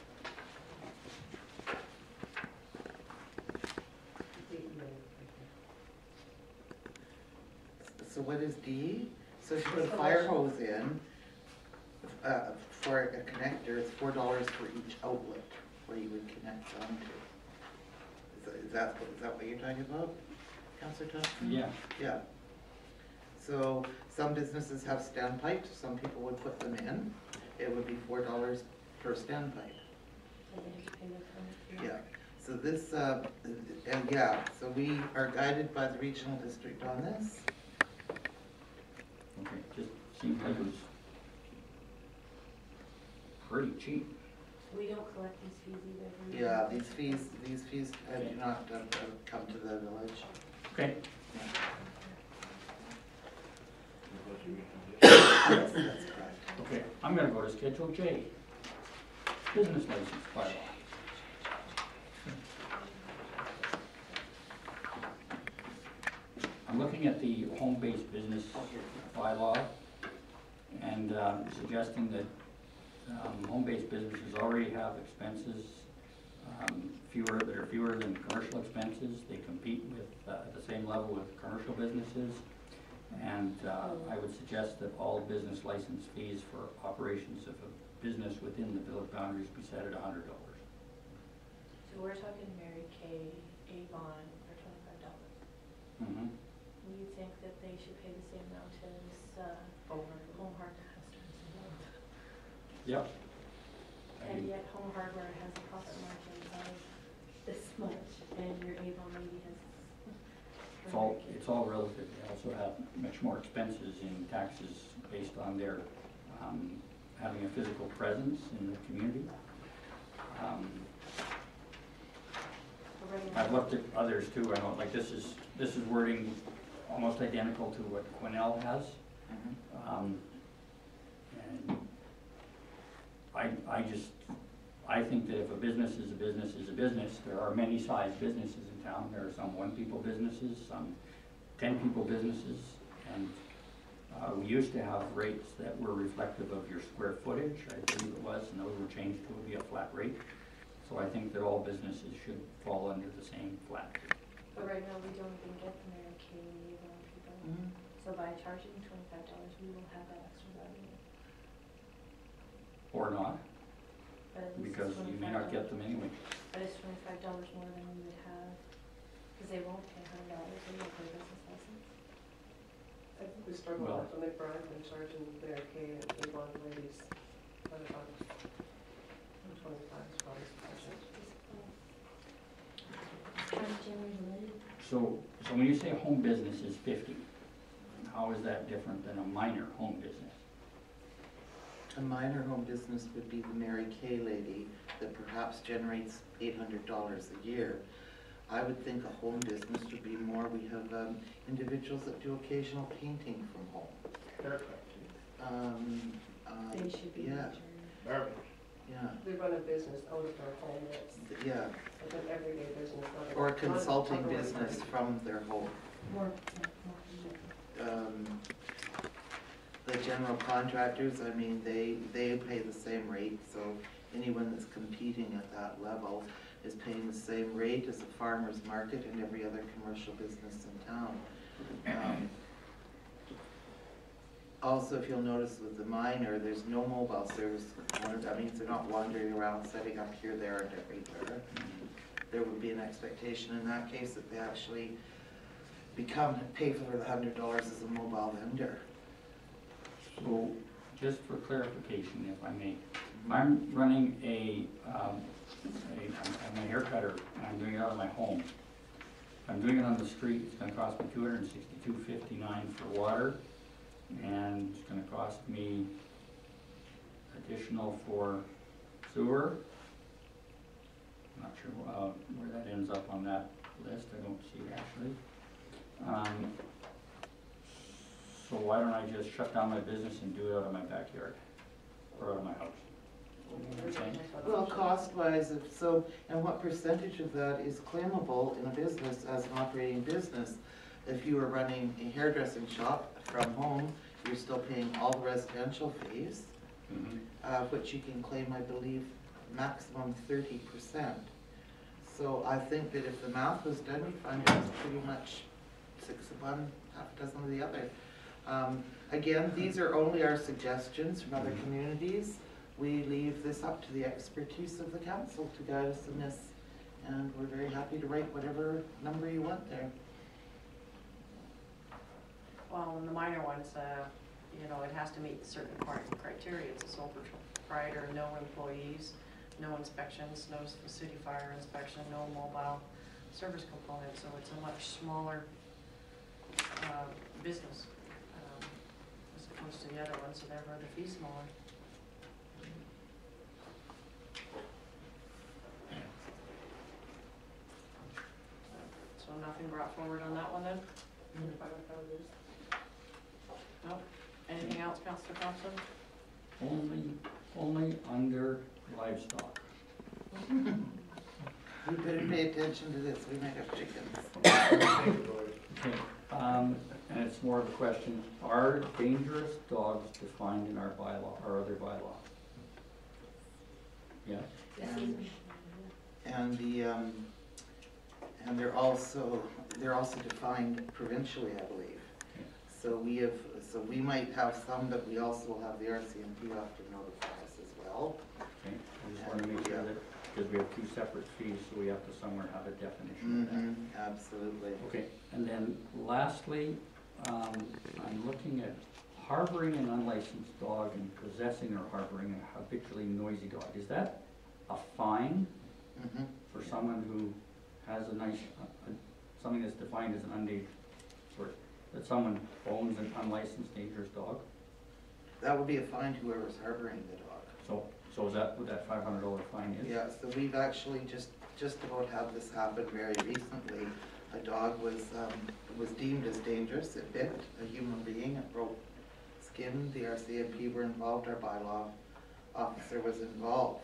So what is D? So if you put a fire hose in, for a connector, it's $4 for each outlet where you would connect onto. Is that what you're talking about, Councillor Thompson? Yeah, Yeah. So some businesses have standpipes, some people would put them in. It would be $4 per standpipe. So they have to pay the permit fee. Yeah. So this, and yeah, so we are guided by the regional district on this. okay, just seems like it was pretty cheap. We don't collect these fees either. We- Yeah, these fees do not come to the village. Okay. Yes, that's correct. Okay, I'm gonna go to Schedule J, business license bylaw. I'm looking at the home-based business bylaw and suggesting that home-based businesses already have expenses that are fewer than commercial expenses. They compete with, at the same level with commercial businesses. And I would suggest that all business license fees for operations of a business within the village boundaries be set at $100. So we're talking Mary Kay, Avon for $25. Mm-hmm. Do you think that they should pay the same amount as Home Hardware? Yep. And yet Home Hardware has a profit margin of this much, and your Avon maybe has. It's all relative. They also have much more expenses in taxes based on their having a physical presence in the community. I've looked at others too. I know, like this is wording almost identical to what Quinnell has. Mhm. And I think that if a business is a business is a business, there are many size businesses in town. There are some 1 people businesses, some 10 people businesses, and we used to have rates that were reflective of your square footage, I believe it was, and those were changed to be a flat rate. So I think that all businesses should fall under the same flat rate. But right now, we don't even get the Mary Kay, Avon people. Mhm. So by charging $25, we will have that extra revenue. Or not, But at least because it's you may not get $25. them anyway. But it's $25 more than we would have, because they won't pay $100, they won't pay business license. I think we struggle Well- with the McBride and charging Mary Kay and Avon ladies $100. And 25 is probably sufficient. So when you say home business is 50, how is that different than a minor home business? A minor home business would be the Mary Kay lady that perhaps generates $800 a year. I would think a home business would be more, we have individuals that do occasional painting from home. They should be. Yeah, Garbage. yeah, They run a business out of their home, that's yeah, like an everyday business, not a. or a not consulting otherwise business run. from their home. More. The general contractors, I mean, they pay the same rate, so anyone that's competing at that level is paying the same rate as a farmer's market and every other commercial business in town. Also, if you'll notice with the minor, there's no mobile service. That means they're not wandering around setting up here, there, and everywhere. There would be an expectation in that case that they actually pay for the $100 as a mobile vendor. So, just for clarification, if I may, if I'm running I'm a hair cutter, and I'm doing it out of my home. If I'm doing it on the street, it's gonna cost me $262.59 for water, and it's gonna cost me additional for sewer. I'm not sure where that ends up on that list, I don't see it actually. So why don't I just shut down my business and do it out of my backyard, or out of my house? Okay. Well, cost-wise, if so, and what percentage of that is claimable in a business as an operating business? If you were running a hairdressing shop from home, you're still paying all the residential fees, which you can claim, I believe, maximum 30%. So I think that if the math was done, you'd find it's pretty much 6 of one, half a dozen of the other. Again, these are only our suggestions from other communities. We leave this up to the expertise of the council to guide us in this, and we're very happy to write whatever number you want there. Well, in the minor ones, you know, it has to meet certain criteria. It's a sole proprietor, no employees, no inspections, no city fire inspection, no mobile service component, so it's a much smaller business as opposed to the other ones, so therefore the fee's smaller. So nothing brought forward on that one then? Nope. Anything else, Councillor Thompson? Only under livestock. We better pay attention to this, we might have chickens. Okay, and it's more of a question, are dangerous dogs defined in our bylaw, our other bylaw? Yes? And and they're also defined provincially, I believe. So we might have some, but we also will have the RCMP will have to notify us as well. Okay, I just want to make sure that, because we have 2 separate fees, so we have to somewhere have a definition of that. Absolutely. Okay, and then lastly, I'm looking at harboring an unlicensed dog and possessing or harboring a habitually noisy dog. Is that a fine for someone who has a nice, something that's defined as an that someone owns an unlicensed dangerous dog? That would be a fine to whoever's harboring the dog. So is that what that $500 fine is? Yeah, so we've actually just about had this happen very recently. A dog was deemed as dangerous. It bit a human being. It broke skin. The RCMP were involved. Our bylaw officer was involved.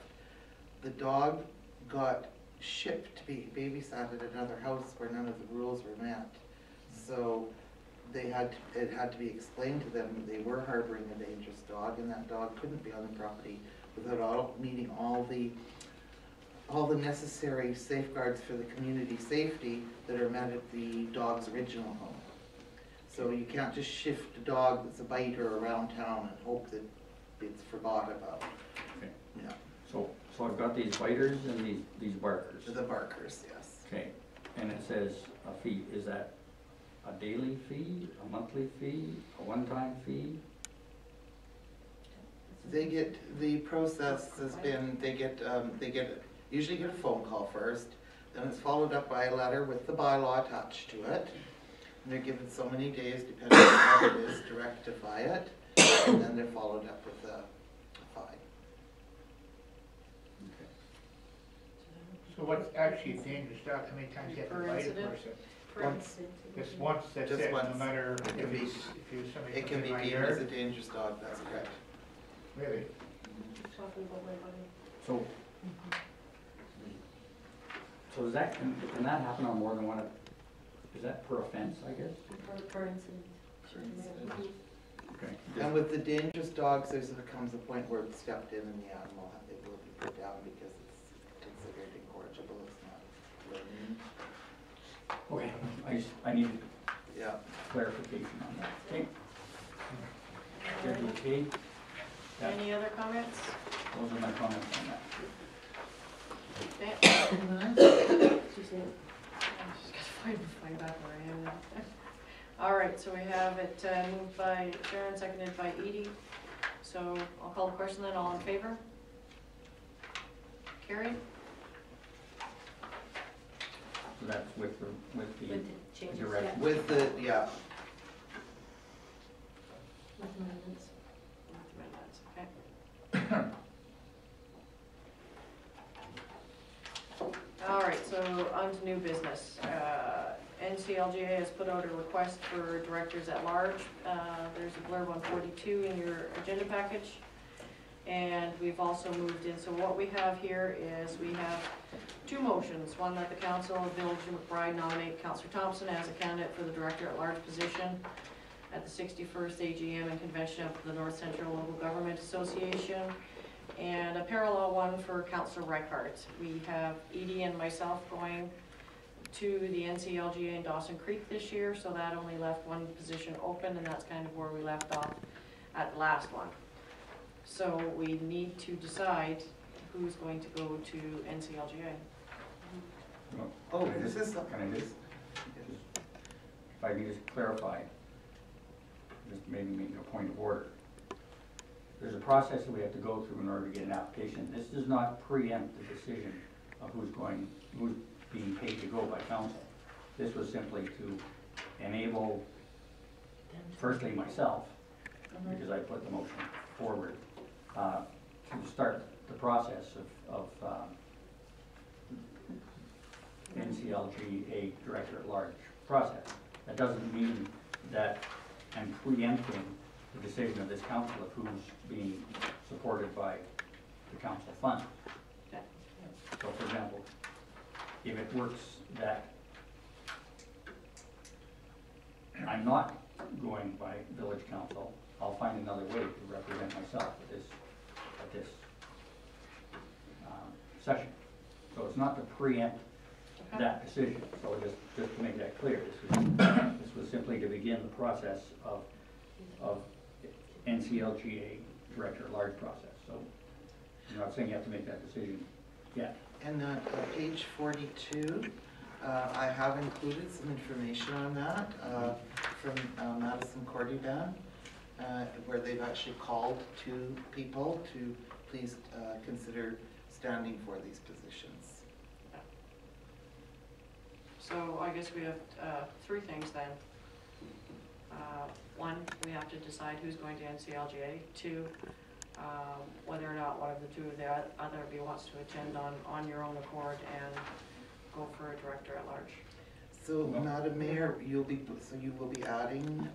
The dog got shipped to be babysat at another house where none of the rules were met. So it had to be explained to them that they were harboring a dangerous dog, and that dog couldn't be on the property without meeting all the necessary safeguards for the community safety that are met at the dog's original home. So you can't just shift a dog that's a biter around town and hope that it's forgot about. Okay. Yeah. So I've got these biters and these barkers. The barkers, yes. Okay, and it says a fee. Is that a daily fee, a monthly fee, a one-time fee? They get, the process has been, they usually get a phone call first, then it's followed up by a letter with the bylaw attached to it. And they're given so many days, depending on how it is, to rectify it, and then they're followed up with a fine. Okay. So what's actually a dangerous dog? How many times you have to Per bite a incident? person? Once. Just once, that's Just it, no once. matter It if can be- somebody It can comes be in my deemed as a yard. dangerous dog, that's correct. Really? Talking about my body. So does that, can that happen on more than one, is that per offense, I guess? Per incident. Okay. And with the dangerous dogs, there comes a point where it's stepped in and the animal, it will be put down because it's considered incorrigible, it's not learning. Okay, I need Yeah. clarification on that. Okay. Okay. Yeah, Any other comments? those are my comments on that. Okay. She's gotta find back where I am now. All right, so we have it moved by Sharon, seconded by Edie. So I'll call the question then, all in favor? Carried? So that's with the With the changes, yeah, direction. With the, yeah, with amendments. Okay. All right, so on to new business. NCLGA has put out a request for directors at large. There's a blurb on 42 in your agenda package. And we've also moved in, so what we have here is we have two motions. One, that the council of Village of McBride nominate Councillor Thompson as a candidate for the director at large position at the 61st AGM and convention of the North Central Local Government Association. And a parallel one for Councillor Reichart. We have Edie and myself going to the NCLGA in Dawson Creek this year, so that only left one position open, and that's kind of where we left off at the last one. So we need to decide who's going to go to NCLGA. Oh, this is, Can I just, if I can just clarify, just maybe making a point of order. There's a process that we have to go through in order to get an application. This does not preempt the decision of who's being paid to go by council. This was simply to enable, firstly myself, because I put the motion forward, to start the process of NCLGA Director at Large process. That doesn't mean that I'm preempting the decision of this council of who's being supported by the council fund. Okay. So for example, if it works that I'm not going by village council, I'll find another way to represent myself at this session. So it's not to preempt that decision. So just to make that clear, this was simply to begin the process of NCLGA Director at Large process. So I'm not saying you have to make that decision yet. and page 42, I have included some information on that from Madison Cordovan, where they've actually called two people to please consider standing for these positions. So I guess we have three things then. One, we have to decide who's going to NCLGA. Two, whether or not one of the two of the other of you wants to attend on your own accord and go for a director at large. So, Madam Mayor, you will be adding,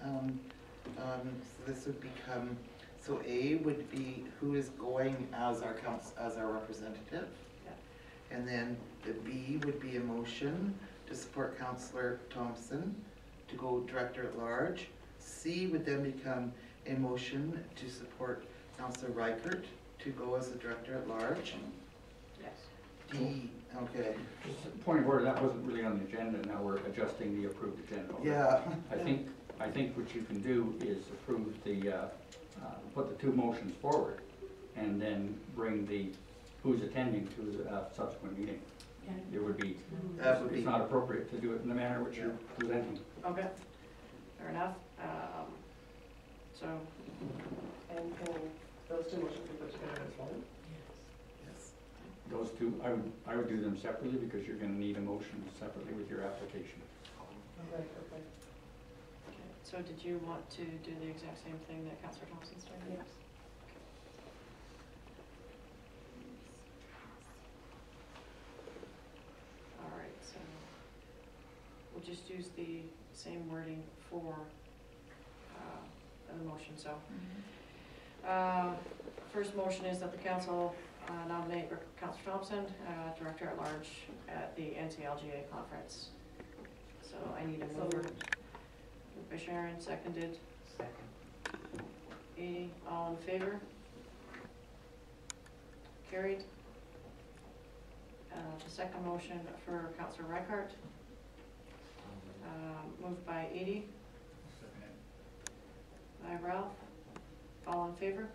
so this would become, so A would be who is going as our representative. Yeah. And then the B would be a motion to support Councillor Thompson to go director at large. C would then become a motion to support Councillor Reichart to go as a director at large. Yes. D, okay. Just a point of order, that wasn't really on the agenda. Now we're adjusting the approved agenda. Yeah. I think what you can do is approve put the two motions forward and then bring who's attending to the subsequent meeting. It would be, it's not appropriate to do it in the manner which you're presenting. Okay, fair enough. So, And those two motions we put together as one? Yes. Those two, I would do them separately because you're gonna need a motion separately with your application. Right, okay. so did you want to do the exact same thing that Councillor Thompson's doing? Yes. All right, so we'll just use the same wording for the motion. So, first motion is that the council nominate Councillor Thompson, Director at Large at the NCLGA conference. So I need a mover. Moved by Sharon, seconded. Second. Edie, all in favor? Carried. The second motion for Councillor Reichart, moved by Edie, by Ralph. All in favor?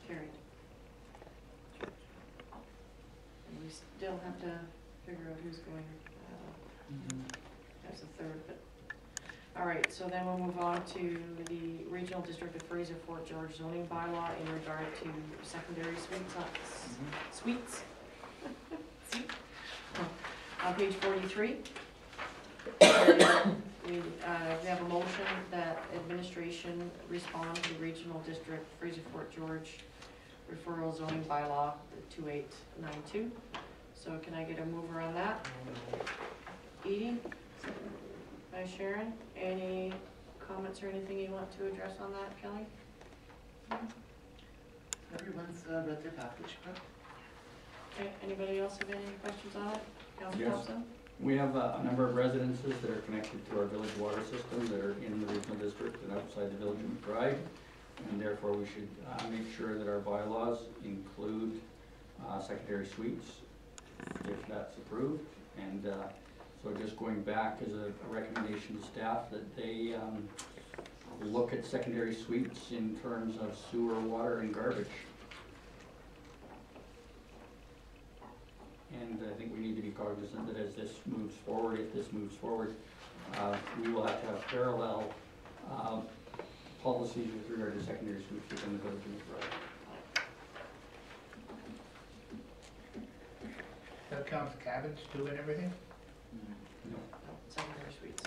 Carried. And we still have to figure out who's going as a third, but, all right, so then we'll move on to the Regional District of Fraser Fort George zoning bylaw in regard to secondary suites, suites. On page 43, we have a motion that administration respond to the Regional District Fraser Fort George referral zoning bylaw 2892. So can I get a mover on that? Edie, by Sharon. Any comments or anything you want to address on that, Kelly? Everyone's read their package, correct? Okay, anybody else have any questions on it? Councilor Yes. Thompson? We have a number of residences that are connected to our village water system that are in the regional district and outside the village of McBride. And therefore, we should make sure that our bylaws include secondary suites, if that's approved. And so just going back as a recommendation to staff that they look at secondary suites in terms of sewer, water, and garbage. And I think we need to be cognizant that as this moves forward, if this moves forward, we will have to have parallel policies with regard to secondary suites within the village of McBride. That counts cabins too and everything? No, No, secondary suites.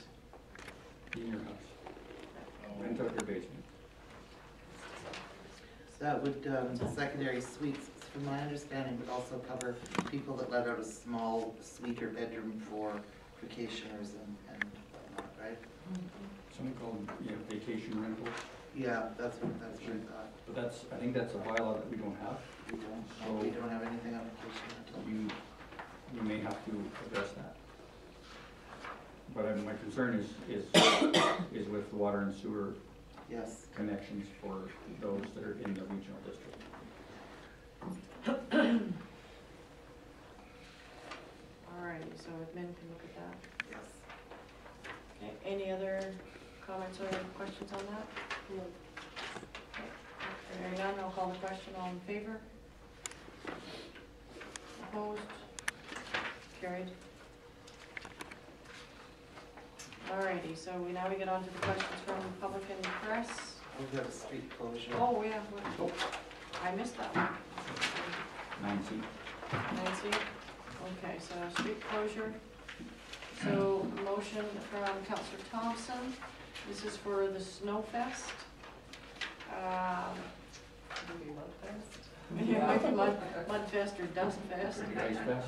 in your house. Rent out your basement. So that would, secondary suites, from my understanding, would also cover people that let out a small suite or bedroom for vacationers and whatnot, right? Something called, vacation rentals, Yeah, that's what I thought. but that's, I think that's a bylaw that we don't have. We don't have anything on vacation rental. You may have to address that. But my concern is with water and sewer Yes. connections for those that are in the regional district. Alrighty, so admin can look at that. Yes. Okay, any other comments or questions on that? No. Hearing none, I'll call the question. All in favor? Opposed? Carried. Alrighty, so now we get on to the questions from the public and the press. We've got a street closure. Oh, yeah, I missed that one. 9C. Nancy? Okay, so street closure. So motion from Councillor Thompson. This is for the Snow Fest. Maybe Mudfest. Mud Fest or Dust Fest. Ice Fest.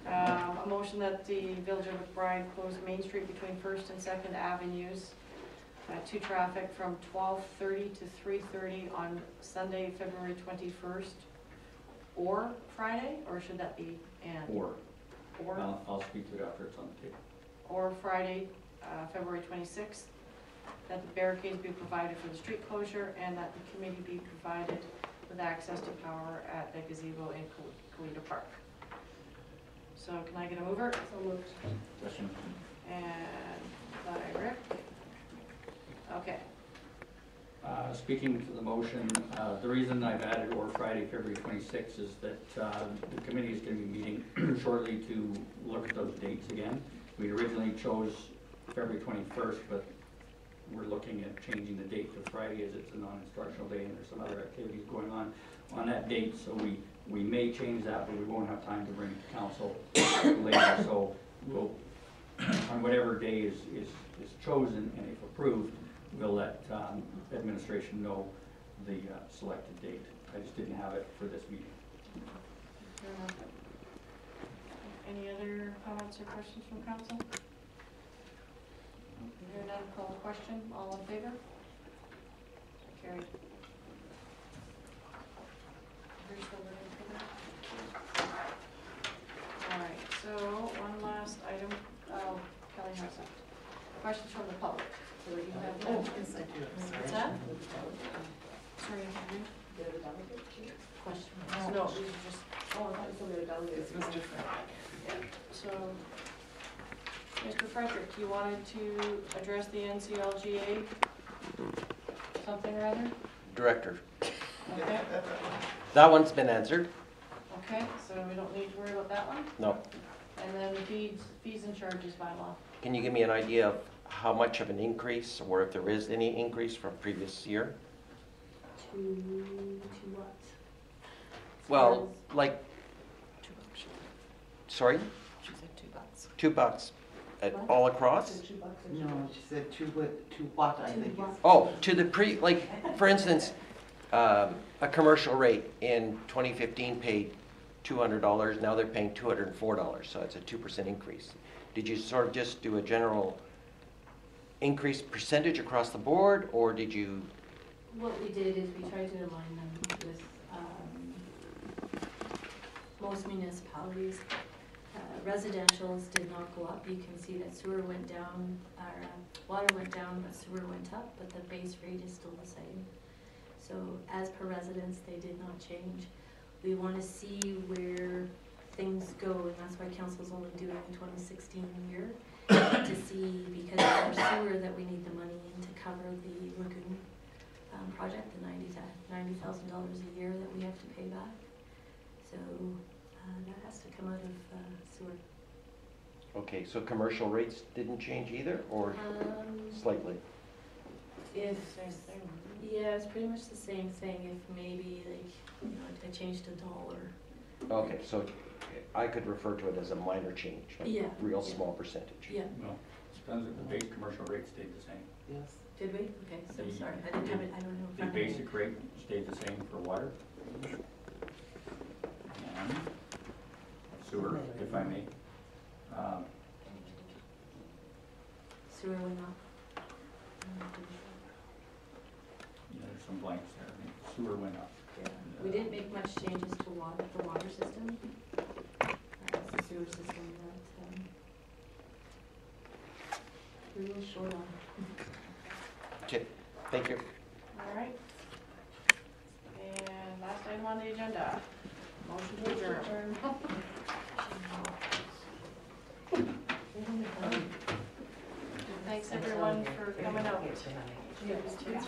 A motion that the Village of McBride close Main Street between First and Second Avenues to traffic from 12:30 to 3:30 on Sunday, February 21st, or Friday, or should that be and? Or, Or, I'll speak to it after it's on the table. or Friday, February 26th, that the barricades be provided for the street closure and that the committee be provided with access to power at the gazebo in Kalita Park. So can I get a mover? So moved. Question. And by Rick. Okay, Speaking to the motion, the reason I've added or Friday, February 26th is that the committee is going to be meeting shortly to look at those dates again. We originally chose February 21st, but we're looking at changing the date to Friday as it's a non-instructional day and there's some other activities going on that date. So we may change that, but we won't have time to bring it to council later. So we'll, on whatever day is chosen and if approved, we'll let administration know the selected date. I just didn't have it for this meeting. fair enough. Any other comments or questions from council? Hearing none, call the question. All in favor? Carried. You're still waiting for that? All right, so one last item. Oh, Kelly has it. Questions from the public. So that you have Oh, that. yes, I do, What's sorry. that? Sorry, I can't read. Question. No, these are just, Oh, I thought you said we were done It's with Mr. Frank. so, Mr. Frederick, you wanted to address the NCLGA something or other? Director. Okay, That one's been answered? okay, so we don't need to worry about that one? No. And then the fees and charges by law. Can you give me an idea of how much of an increase, or if there is any increase from previous year? To what? Well, like, sorry, She said $2 at What? all across? $2 or No, she said to what, I think is. Oh, to the for instance, a commercial rate in 2015 paid $200, now they're paying $204, so it's a 2% increase. did you sort of just do a general increase percentage across the board, or did you, What we did is we tried to align them with most municipalities. Residential's did not go up. You can see that sewer went down, or water went down, but sewer went up, but the base rate is still the same. So as per residents, they did not change. We want to see where things go, and that's why council's only doing the 2016 year, to see, because it's our sewer that we need the money in to cover the lagoon project, the $90,000 a year that we have to pay back. So that has to come out of sewer. okay, so commercial rates didn't change either, or slightly? If, yeah, it's pretty much the same thing, if maybe like, you know, I changed $1. Okay, so I could refer to it as a minor change, like Yeah, real yeah. small percentage. Yeah, Well, depends if the base commercial rate stayed the same. Yes. did we? Okay, so The- sorry, I didn't have it, I don't know. in The front of me. basic rate stayed the same for water. And sewer, if I may. Sewer went up. Yeah, there's some blanks there. I think sewer went up. Yeah, we didn't make much changes to water, the water system. It's the sewer system that, we were short on. Okay, thank you. All right. And last item on the agenda, motion to adjourn. Thanks everyone for coming out. Get your money. Cheers.